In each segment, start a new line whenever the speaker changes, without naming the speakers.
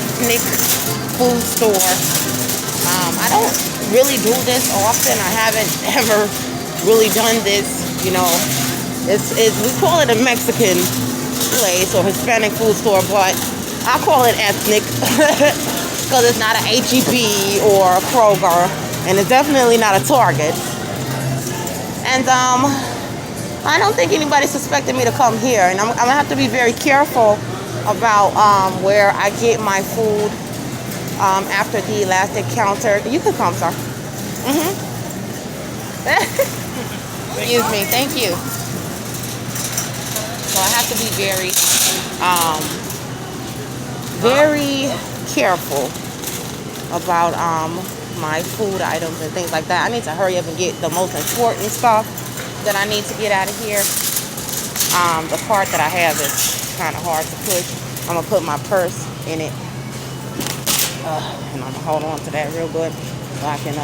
ethnic food store. I don't really do this often. I haven't ever really done this. You know, we call it a Mexican place or Hispanic food store, but I call it ethnic because it's not a HEB or a Kroger, and it's definitely not a Target. And I don't think anybody suspected me to come here, and I'm gonna have to be very careful about where I get my food after the last encounter. You can come, sir. Excuse me. Thank you. So I have to be very careful about my food items and things like that. I need to hurry up and get the most important stuff that I need to get out of here. The part that I have is kind of hard to push. I'm gonna put my purse in it, and I'm gonna hold on to that real good so I can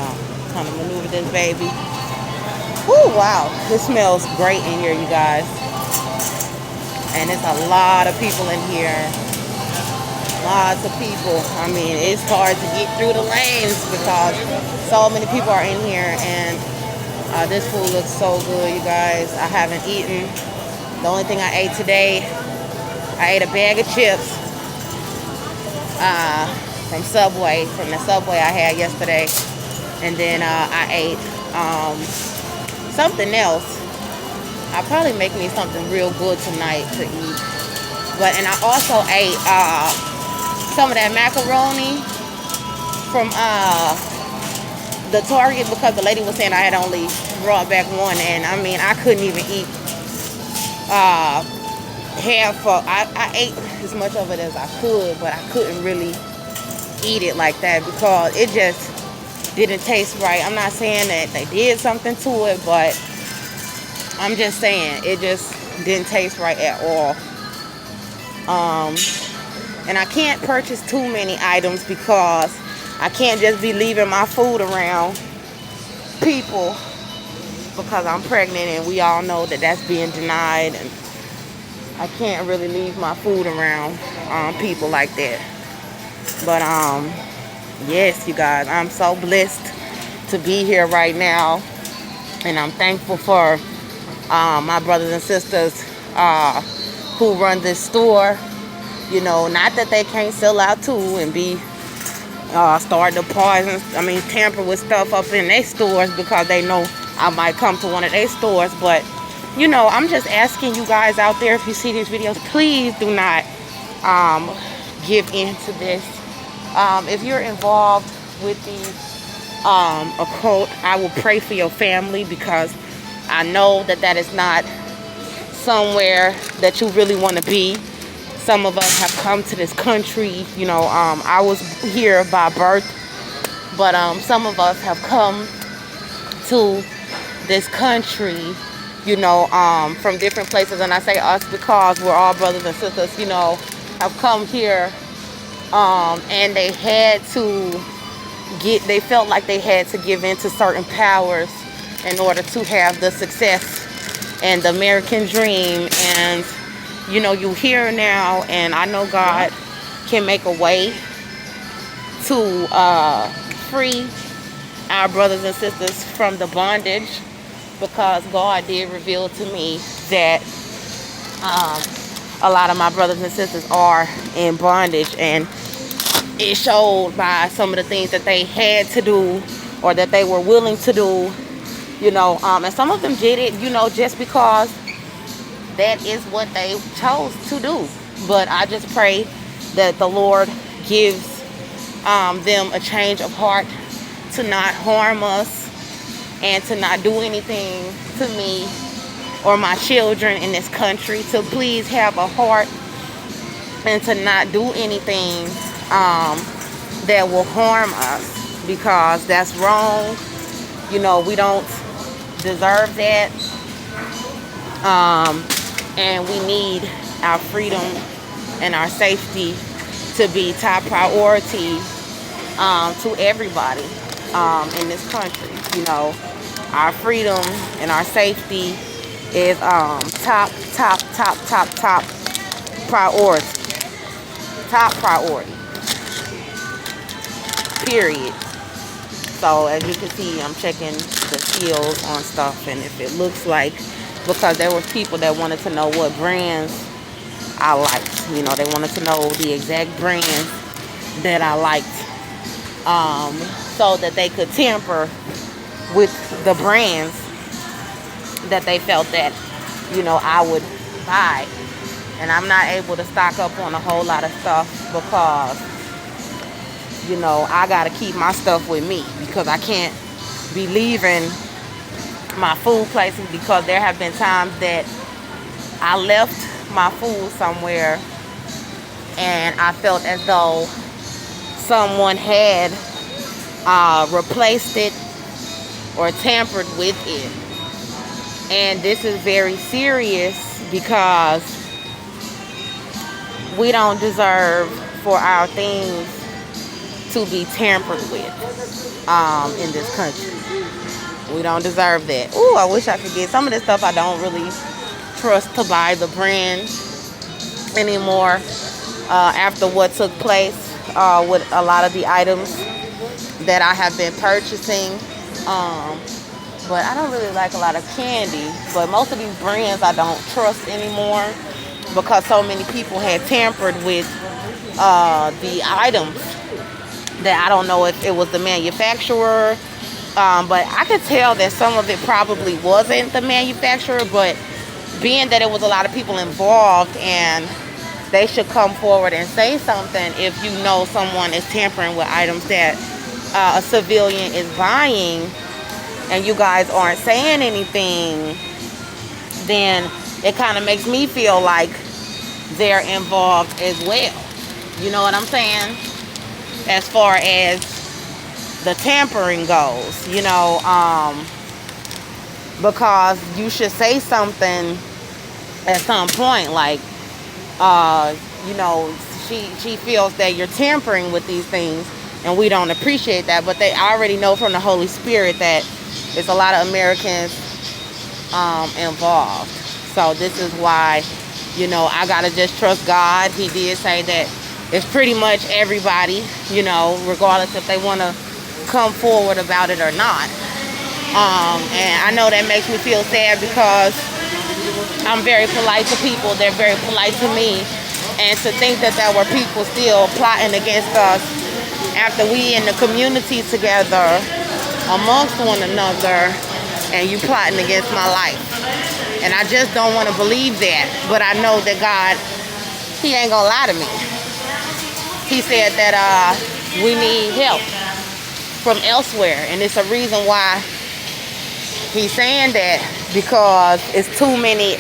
kind of maneuver this baby. Woo, wow, this smells great in here, you guys. And it's a lot of people in here. Lots of people. I mean, it's hard to get through the lanes because so many people are in here, and this food looks so good, you guys. I haven't eaten. The only thing I ate today, I ate a bag of chips from Subway, from the Subway I had yesterday. And then I ate something else. I'll probably make me something real good tonight to eat. And I also ate some of that macaroni from the Target because the lady was saying I had only brought back one, and I mean I couldn't even eat half of. I ate as much of it as I could, but I couldn't really eat it like that because it just didn't taste right. I'm not saying that they did something to it, but I'm just saying it just didn't taste right at all. And I can't purchase too many items because I can't just be leaving my food around people because I'm pregnant, and we all know that that's being denied, and I can't really leave my food around people like that. But yes, you guys, I'm so blessed to be here right now, and I'm thankful for my brothers and sisters who run this store. You know, not that they can't sell out too and be starting to poison, tamper with stuff up in their stores because they know I might come to one of their stores. But, you know, I'm just asking you guys out there, if you see these videos, please do not give in to this. If you're involved with the occult, I will pray for your family because I know that that is not somewhere that you really want to be. Some of us have come to this country, you know, I was here by birth, but some of us have come to this country, you know, from different places. And I say us because we're all brothers and sisters, you know, have come here, and they felt like they had to give in to certain powers in order to have the success and the American dream. And you know, you're here now, and I know God can make a way to free our brothers and sisters from the bondage, because God did reveal to me that a lot of my brothers and sisters are in bondage, and it showed by some of the things that they had to do or that they were willing to do, you know, and some of them did it, you know, just because that is what they chose to do. But I just pray that the Lord gives them a change of heart to not harm us and to not do anything to me or my children in this country, to please have a heart and to not do anything that will harm us, because that's wrong. You know, we don't deserve that. And we need our freedom and our safety to be top priority to everybody in this country. You know, our freedom and our safety is top priority. Top priority. period. So as you can see, I'm checking the seals on stuff, and if it looks like, because there was people that wanted to know what brands I liked. You know, they wanted to know the exact brands that I liked, so that they could tamper with the brands that they felt that, you know, I would buy. And I'm not able to stock up on a whole lot of stuff because, you know, I gotta keep my stuff with me, because I can't be leaving my food places, because there have been times that I left my food somewhere and I felt as though someone had replaced it or tampered with it. And this is very serious, because we don't deserve for our things to be tampered with in this country. We don't deserve that. Ooh, I wish I could get some of this stuff. I don't really trust to buy the brand anymore after what took place with a lot of the items that I have been purchasing. But I don't really like a lot of candy. But most of these brands I don't trust anymore, because so many people had tampered with the items that I don't know if it was the manufacturer. But I could tell that some of it probably wasn't the manufacturer, but being that it was a lot of people involved, and they should come forward and say something if you know someone is tampering with items that a civilian is buying, and you guys aren't saying anything, then it kind of makes me feel like they're involved as well. You know what I'm saying? As far as the tampering goes, you know, because you should say something at some point, like, you know, she feels that you're tampering with these things, and we don't appreciate that. But they already know from the Holy Spirit that there's a lot of Americans involved. So this is why, you know, I gotta just trust God. He did say that it's pretty much everybody, you know, regardless if they want to come forward about it or not. And I know that makes me feel sad, because I'm very polite to people. They're very polite to me. And to think that there were people still plotting against us after we in the community together amongst one another, and you plotting against my life. And I just don't want to believe that. But I know that God, he ain't gonna lie to me. He said that we need help from elsewhere, and it's a reason why he's saying that, because it's too many.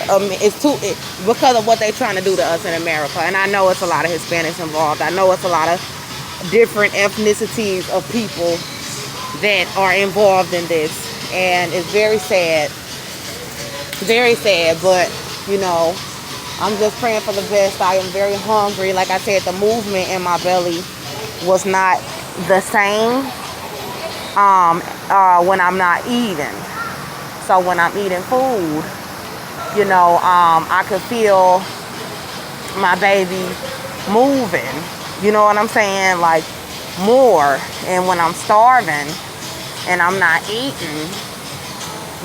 Because of what they're trying to do to us in America. And I know it's a lot of Hispanics involved. I know it's a lot of different ethnicities of people that are involved in this, and it's very sad. Very sad, but you know, I'm just praying for the best. I am very hungry. Like I said, the movement in my belly was not the same when I'm not eating. So when I'm eating food, you know, I could feel my baby moving. You know what I'm saying? Like more. And when I'm starving and I'm not eating,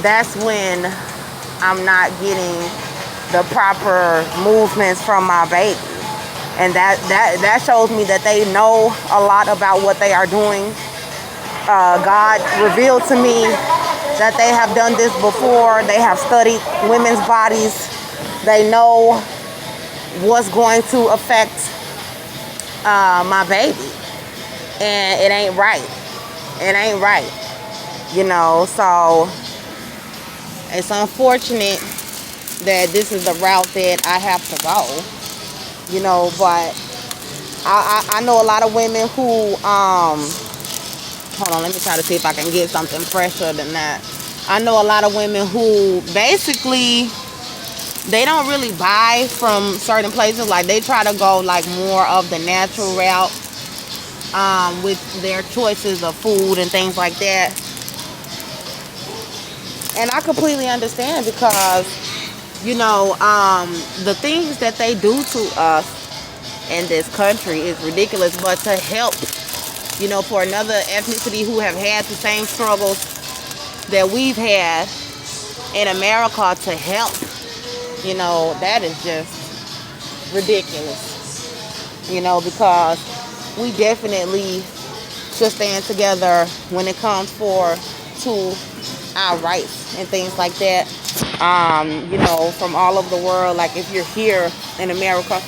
that's when I'm not getting the proper movements from my baby. And that shows me that they know a lot about what they are doing. God revealed to me that they have done this before. They have studied women's bodies. They know what's going to affect my baby. And it ain't right. It ain't right. You know, so it's unfortunate that this is the route that I have to go. You know, but I know a lot of women who, hold on, let me try to see if I can get something fresher than that. I know a lot of women who basically, they don't really buy from certain places. Like they try to go like more of the natural route with their choices of food and things like that. And I completely understand, because, you know, the things that they do to us in this country is ridiculous. But to help you know, for another ethnicity who have had the same struggles that we've had in America to help, you know, that is just ridiculous, you know, because we definitely should stand together when it comes to our rights and things like that. You know, from all over the world, like if you're here in America,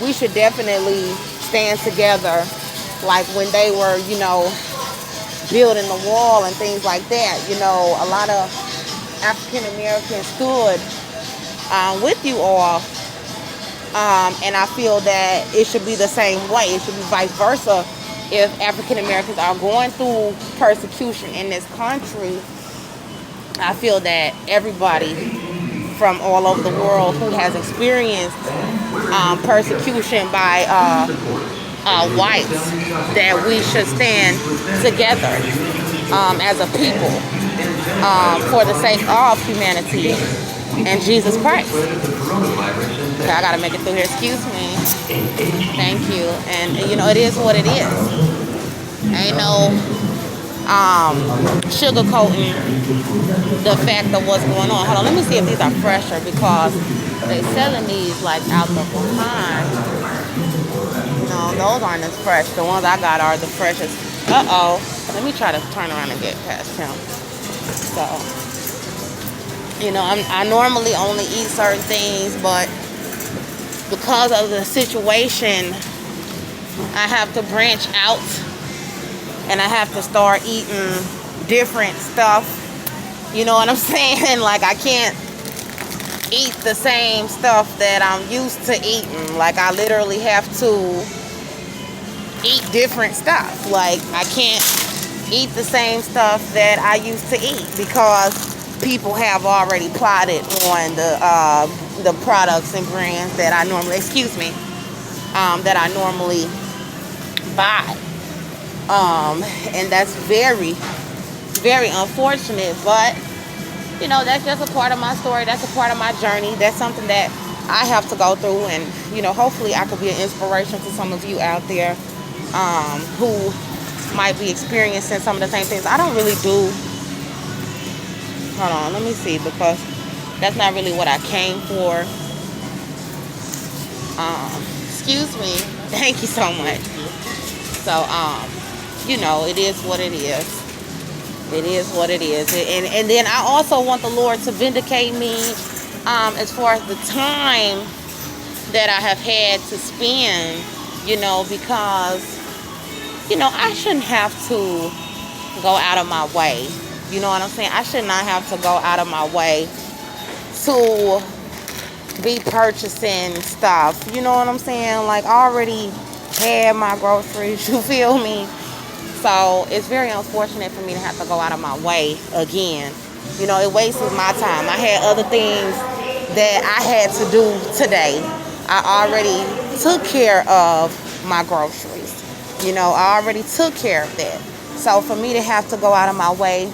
we should definitely stand together, like when they were, you know, building the wall and things like that. You know, a lot of African Americans stood with you all, and I feel that it should be the same way. It should be vice versa. If African Americans are going through persecution in this country, I feel that everybody from all over the world who has experienced persecution by whites, that we should stand together as a people for the sake of humanity and Jesus Christ. Okay, I gotta make it through here. Excuse me. Thank you. And you know, it is what it is. Ain't no sugarcoating the fact of what's going on. Hold on, let me see if these are fresher, because they selling these like out the behind. No, those aren't as fresh. The ones I got are the freshest. Let me try to turn around and get past him. So, you know, I normally only eat certain things, but because of the situation, I have to branch out and I have to start eating different stuff. You know what I'm saying? Like, I can't eat the same stuff that I'm used to eating. Like, I literally have to eat different stuff. Like, I can't eat the same stuff that I used to eat because people have already plotted on the products and brands that I normally, that I normally buy. And that's very, very unfortunate, but you know, that's just a part of my story. That's a part of my journey. That's something that I have to go through, and you know, hopefully I could be an inspiration to some of you out there who might be experiencing some of the same things. I don't really do. Hold on, let me see, because that's not really what I came for. Excuse me. Thank you so much. So, you know, it is what it is. It is what it is. And then I also want the Lord to vindicate me as far as the time that I have had to spend, you know, because, you know, I shouldn't have to go out of my way. You know what I'm saying? I should not have to go out of my way to be purchasing stuff. You know what I'm saying? Like, I already had my groceries, you feel me? So it's very unfortunate for me to have to go out of my way again. You know, it wastes my time. I had other things that I had to do today. I already took care of my groceries. You know, I already took care of that. So for me to have to go out of my way,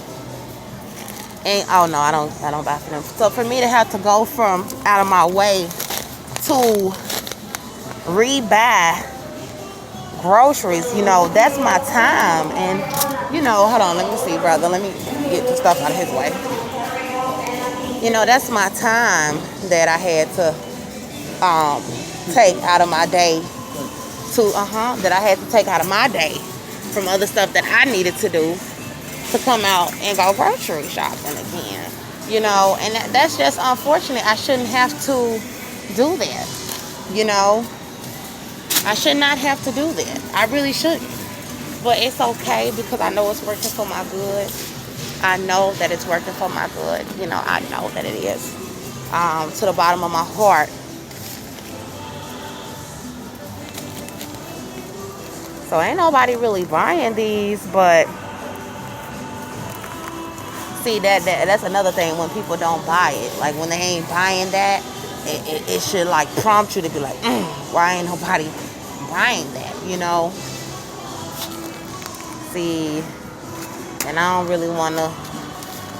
and oh no, I don't buy for them. So for me to have to go from out of my way to rebuy groceries, you know, that's my time. And you know, hold on, let me see, brother, let me get the stuff out of his way. You know, that's my time that I had to take out of my day that I had to take out of my day from other stuff that I needed to do to come out and go grocery shopping again. You know, and that's just unfortunate. I shouldn't have to do that. You know, I should not have to do that. I really shouldn't. But it's okay, because I know it's working for my good. I know that it's working for my good. You know, I know that it is. To the bottom of my heart. So ain't nobody really buying these, but see, that's another thing when people don't buy it. Like, when they ain't buying that, it should like prompt you to be like, why ain't nobody buying that, you know? See, and I don't really want to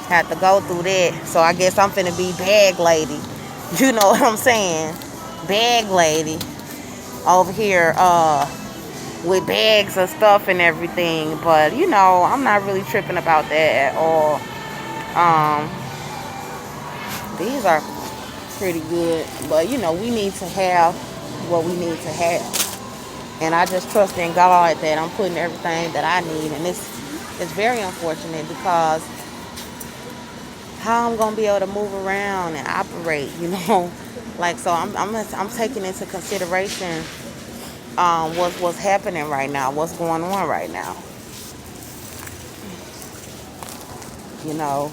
have to go through that. So I guess I'm finna be bag lady. You know what I'm saying? Bag lady over here with bags of stuff and everything. But you know, I'm not really tripping about that at all. These are pretty good, but you know, we need to have what we need to have, and I just trust in God that I'm putting everything that I need. And it's very unfortunate because how I'm gonna be able to move around and operate, you know, like, so I'm taking into consideration what's happening right now, what's going on right now, you know,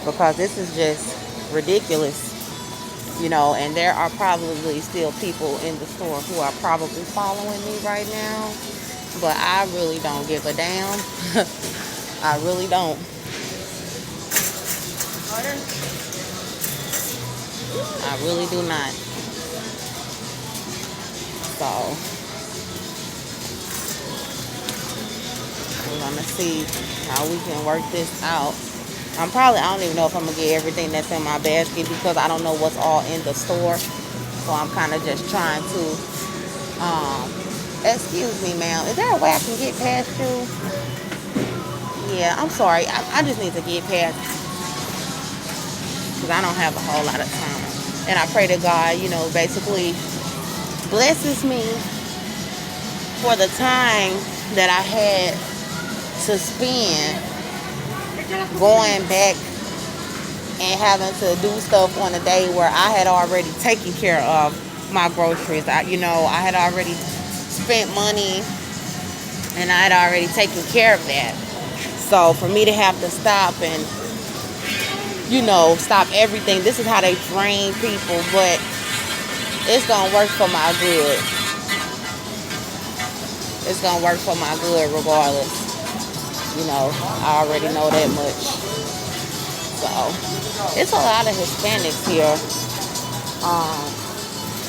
because this is just ridiculous, you know. And there are probably still people in the store who are probably following me right now, but I really don't give a damn. I really don't. I really do not. So we're gonna see how we can work this out. I don't even know if I'm gonna get everything that's in my basket because I don't know what's all in the store. So I'm kind of just trying to, excuse me, ma'am, is there a way I can get past you? Yeah, I'm sorry. I just need to get past because I don't have a whole lot of time. And I pray to God, you know, basically blesses me for the time that I had to spend going back and having to do stuff on a day where I had already taken care of my groceries. I had already spent money and I had already taken care of that. So for me to have to stop and, you know, stop everything, this is how they drain people, but it's gonna work for my good. It's gonna work for my good regardless. You know, I already know that much. So it's a lot of Hispanics here.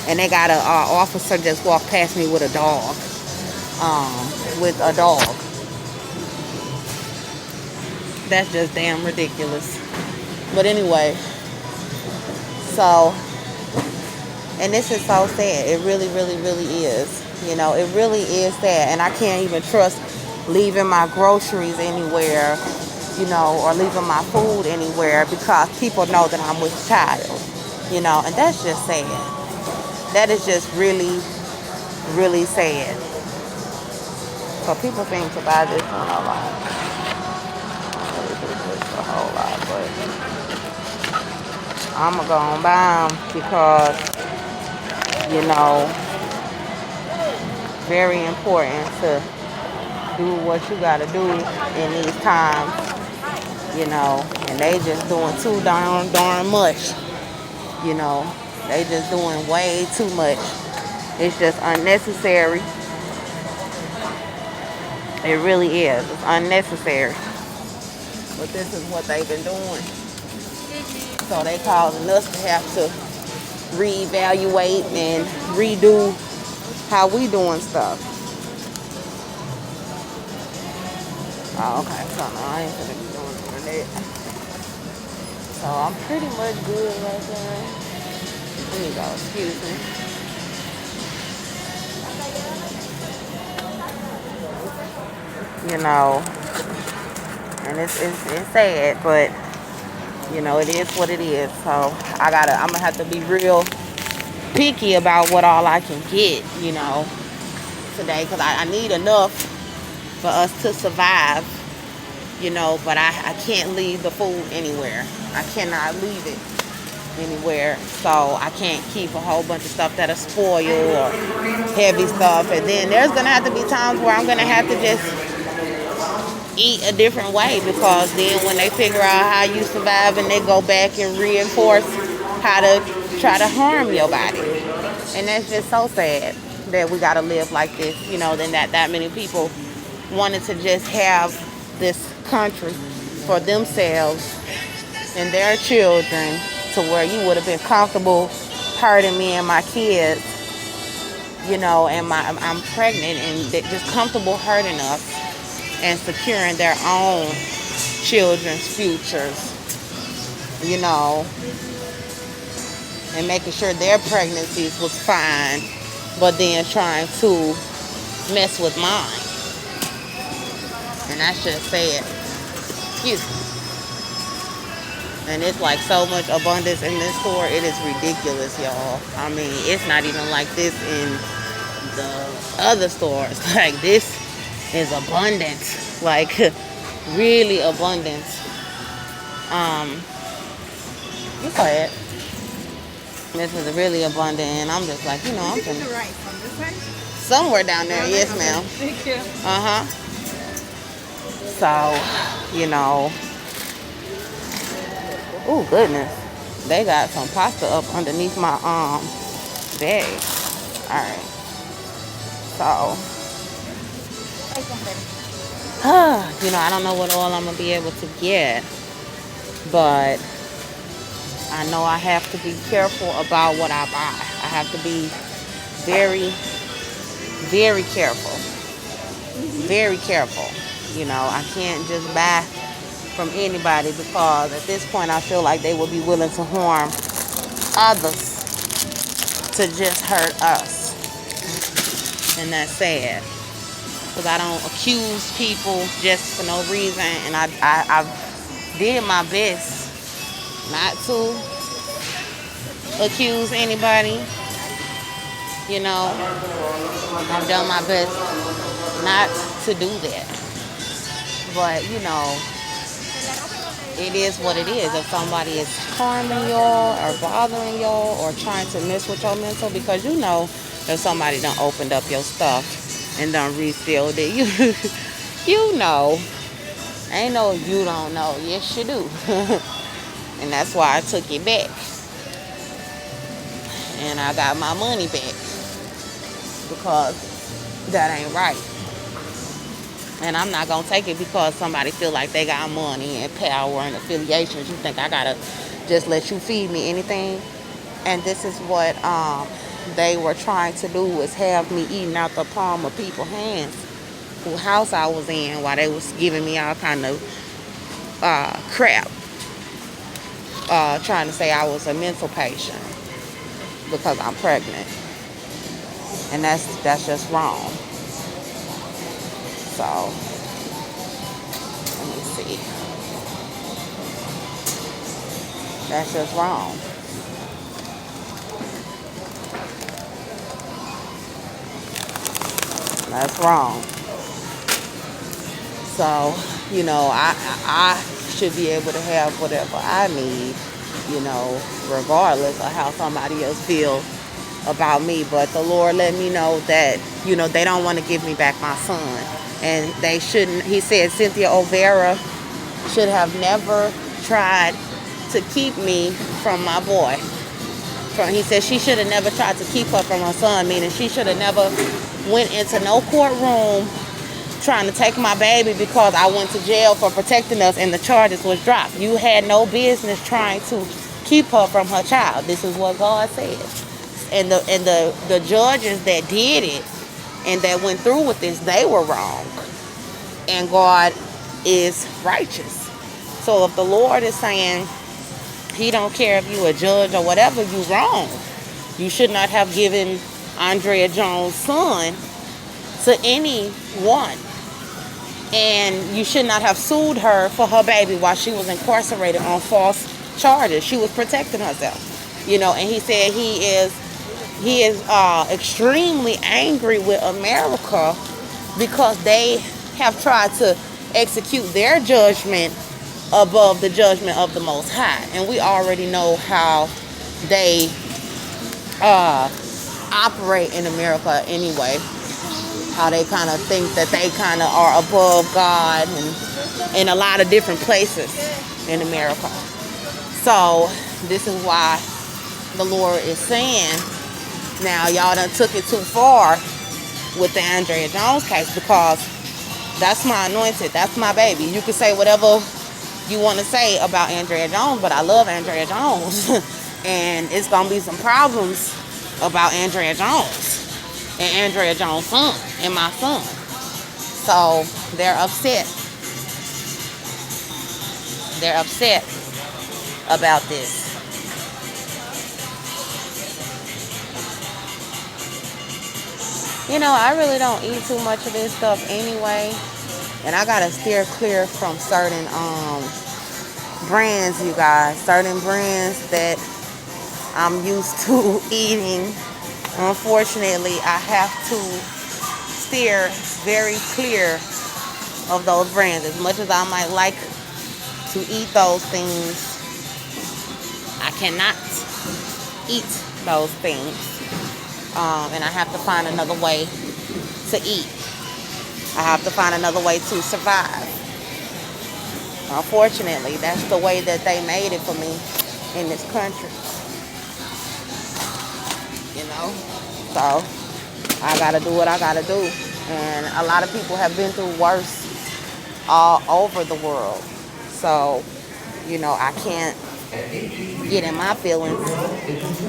And they got a officer just walk past me with a dog. That's just damn ridiculous. But anyway, so, and this is so sad. It really, really, really is. You know, it really is sad. And I can't even trust leaving my groceries anywhere, you know, or leaving my food anywhere because people know that I'm with child, you know, and that's just sad. That is just really, really sad. So people think to buy this one a lot. I really think this a whole lot, but I'm going to go and buy them because, you know, very important to do what you gotta do in these times, you know, and they just doing too darn much, you know. They just doing way too much. It's just unnecessary. It really is. It's unnecessary. But this is what they've been doing. So they causing us to have to reevaluate and redo how we doing stuff. Oh, okay, so no, I ain't gonna be doing none of that. So I'm pretty much good right there. There you go, excuse me. You know, and it's sad, but you know, it is what it is. So I'm gonna have to be real picky about what all I can get, you know, today, because I need enough for us to survive, you know, but I can't leave the food anywhere. I cannot leave it anywhere. So I can't keep a whole bunch of stuff that'll spoil or heavy stuff. And then there's going to have to be times where I'm going to have to just eat a different way, because then when they figure out how you survive and they go back and reinforce how to try to harm your body. And that's just so sad that we got to live like this, you know, then that many people wanted to just have this country for themselves and their children, to where you would have been comfortable hurting me and my kids, you know, and I'm pregnant, and they're just comfortable hurting us and securing their own children's futures, you know, and making sure their pregnancies was fine, but then trying to mess with mine. And that's just sad. Excuse me. And it's like so much abundance in this store. It is ridiculous, y'all. I mean, it's not even like this in the other stores. Like, this is abundance. Like, really abundance. Look at it. This is really abundant, and I'm just like, you know, I'm just
the rice on this one?
Somewhere down there. Yes, ma'am.
Thank you.
So, you know. Oh, goodness. They got some pasta up underneath my bag. Alright. So, you know, I don't know what all I'm going to be able to get. But I know I have to be careful about what I buy. I have to be very, very careful. Very careful. You know, I can't just buy from anybody, because at this point I feel like they will be willing to harm others to just hurt us. And that's sad. Because I don't accuse people just for no reason. And I did my best not to accuse anybody. You know, I've done my best not to do that. But, you know, it is what it is. If somebody is harming y'all or bothering y'all or trying to mess with your mental, because you know if somebody done opened up your stuff and done refilled it, you know. Ain't no you don't know. Yes, you do. And that's why I took it back. And I got my money back. Because that ain't right. And I'm not going to take it because somebody feel like they got money and power and affiliations. You think I got to just let you feed me anything? And this is what they were trying to do, was have me eating out the palm of people's hands. Whose house I was in, while they was giving me all kind of crap. Trying to say I was a mental patient because I'm pregnant. And that's just wrong. So, let me see. That's just wrong. That's wrong. So, you know, I should be able to have whatever I need, you know, regardless of how somebody else feels about me. But the Lord let me know that, you know, they don't want to give me back my son. And they shouldn't. He said Cynthia O'Vera should have never tried to keep me from my boy. He said she should have never tried to keep her from her son, meaning she should have never went into no courtroom trying to take my baby because I went to jail for protecting us and the charges was dropped. You had no business trying to keep her from her child. This is what God said. And the judges that did it and that went through with this, they were wrong. And God is righteous. So if the Lord is saying he don't care if you a judge or whatever, you wrong. You should not have given Andrea Jones' son to anyone. And you should not have sued her for her baby while she was incarcerated on false charges. She was protecting herself. You know, and he said he is extremely angry with America because they have tried to execute their judgment above the judgment of the Most High. And we already know how they operate in America anyway. How they kind of think that they kind of are above God and in a lot of different places in America. So this is why the Lord is saying, now y'all done took it too far with the Andrea Jones case, because that's my anointed, that's my baby. You can say whatever you want to say about Andrea Jones, but I love Andrea Jones. And it's going to be some problems about Andrea Jones and Andrea Jones' son and my son. So they're upset. They're upset about this. You know, I really don't eat too much of this stuff anyway. And I gotta steer clear from certain brands, you guys. Certain brands that I'm used to eating. Unfortunately, I have to steer very clear of those brands. As much as I might like to eat those things, I cannot eat those things. And I have to find another way to eat. I have to find another way to survive. Unfortunately, that's the way that they made it for me in this country. You know? So, I gotta do what I gotta do. And a lot of people have been through worse all over the world. So, you know, I can't get in my feelings,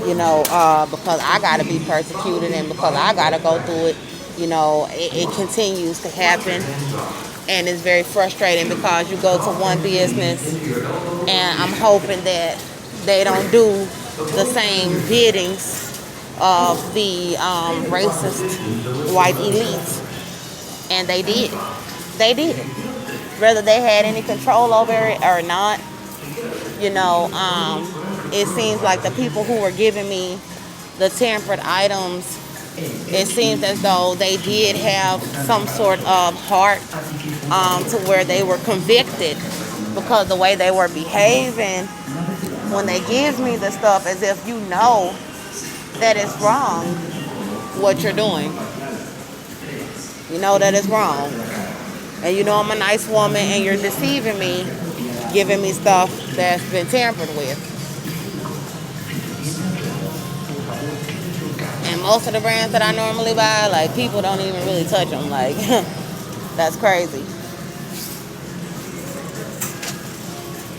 you know, because I gotta be persecuted and because I gotta go through it. You know, it continues to happen, and it's very frustrating because you go to one business and I'm hoping that they don't do the same biddings of the racist white elites, and they did. They did. Whether they had any control over it or not, you know, it seems like the people who were giving me the tampered items, it seems as though they did have some sort of heart to where they were convicted because the way they were behaving when they give me the stuff, as if you know that it's wrong what you're doing. You know that it's wrong. And you know I'm a nice woman and you're deceiving me, giving me stuff that's been tampered with. And most of the brands that I normally buy, like, people don't even really touch them. Like, that's crazy.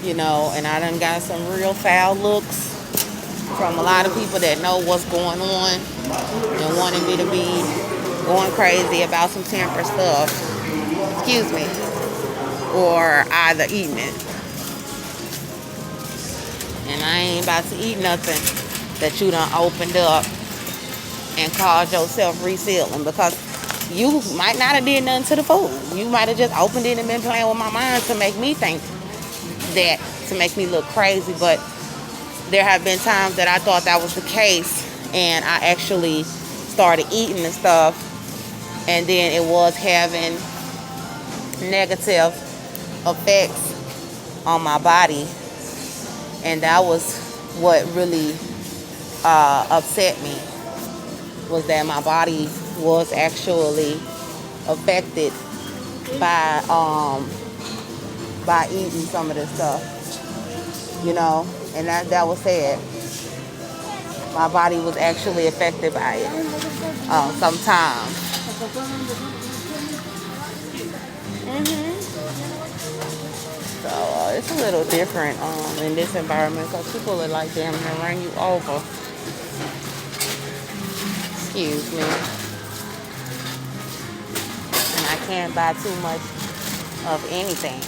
You know, and I done got some real foul looks from a lot of people that know what's going on and wanting me to be going crazy about some tampered stuff. Excuse me. Or either eating it. And I ain't about to eat nothing that you done opened up and cause yourself resealing, because you might not have did nothing to the food. You might have just opened it and been playing with my mind to make me think that, to make me look crazy. But there have been times that I thought that was the case, and I actually started eating the stuff, and then it was having negative effects on my body, and that was what really upset me, was that my body was actually affected by eating some of this stuff, you know, and that was sad. My body was actually affected by it sometimes. So it's a little different in this environment, because people are like, damn, they run you over. Excuse me. And I can't buy too much of anything.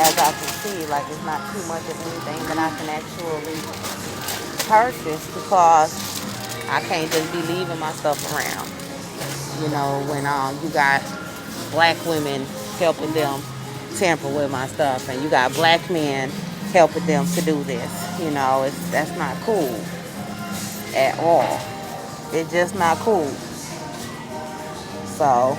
As I can see, like, it's not too much of anything that I can actually purchase, because I can't just be leaving my stuff around. You know, when you got black women helping them tamper with my stuff, and you got black men helping them to do this, you know, that's not cool at all. It's just not cool. So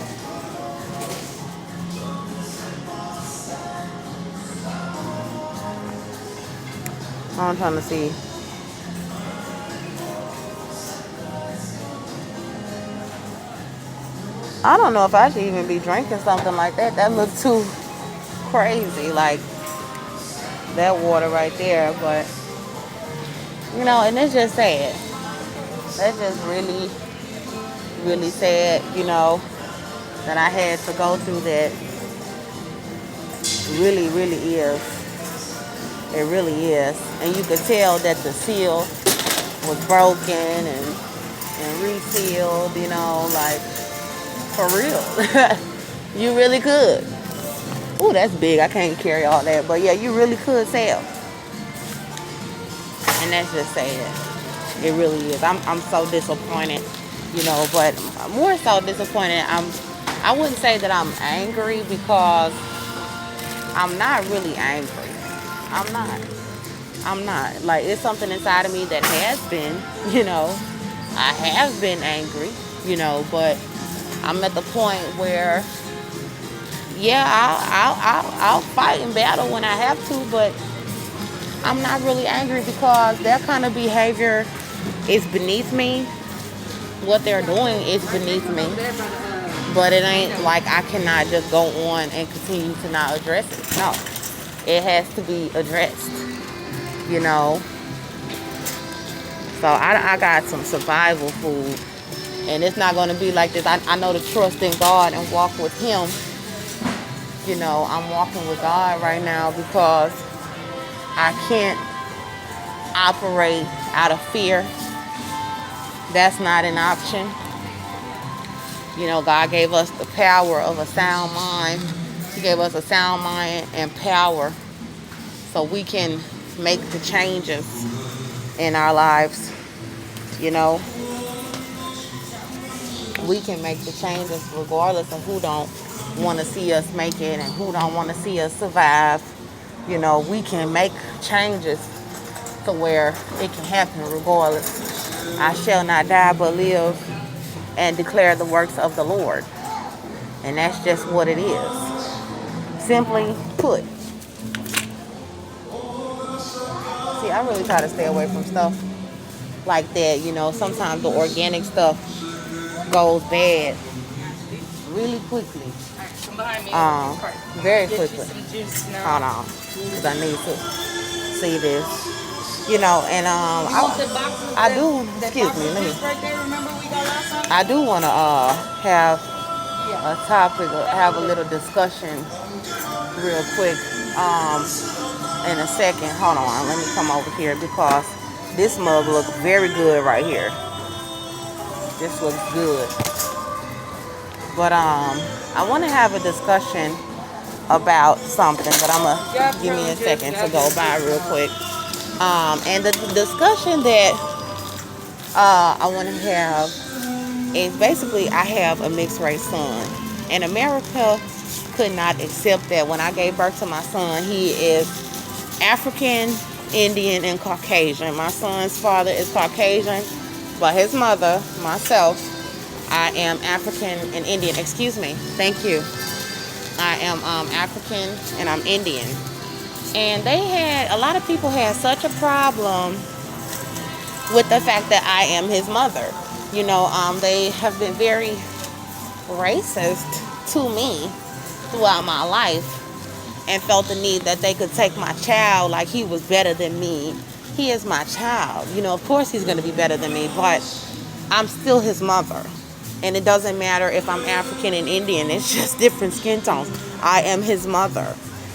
I'm trying to see. I don't know if I should even be drinking something like that. That looks too crazy, like that water right there. But, you know, and it's just sad. That's just really, really sad, you know, that I had to go through that. Really, really is. It really is. And you could tell that the seal was broken and resealed, you know, like, for real. You really could. Ooh, that's big. I can't carry all that. But yeah, you really could tell. And that's just sad. It really is. I'm so disappointed you know. But more so disappointed. I wouldn't say that I'm angry because I'm not really angry. I'm not. I'm not. Like, it's something inside of me that has been, you know. I have been angry, you know, but I'm at the point where, yeah, I'll fight and battle when I have to, but I'm not really angry because that kind of behavior is beneath me. What they're doing is beneath me. But it ain't like I cannot just go on and continue to not address it. No. It has to be addressed, you know. So I got some survival food. And it's not going to be like this. I know to trust in God and walk with Him. You know, I'm walking with God right now because I can't operate out of fear. That's not an option. You know, God gave us the power of a sound mind. He gave us a sound mind and power so we can make the changes in our lives. You know, we can make the changes regardless of who don't want to see us make it and who don't want to see us survive. You know, we can make changes to where it can happen regardless. I shall not die but live and declare the works of the Lord. And that's just what it is. Simply put. See, I really try to stay away from stuff like that. You know, sometimes the organic stuff goes bad really quickly. Very quickly. Hold on. Because I need to see this. You know, and I do, excuse me, let me. I do want to have a topic, have a little discussion real quick in a second. Hold on, let me come over here because this mug looks very good right here. This looks good. But I want to have a discussion about something, but I'm going to give me a second to go by real quick. And the discussion that I want to have is basically I have a mixed race son. And America could not accept that. When I gave birth to my son, he is African, Indian, and Caucasian. My son's father is Caucasian, but his mother, myself, I am African and Indian. Excuse me. Thank you. I am African and I'm Indian. And a lot of people had such a problem with the fact that I am his mother. You know, they have been very racist to me throughout my life and felt the need that they could take my child like he was better than me. He is my child. You know, of course he's going to be better than me, but I'm still his mother. And it doesn't matter if I'm African and Indian. It's just different skin tones. I am his mother.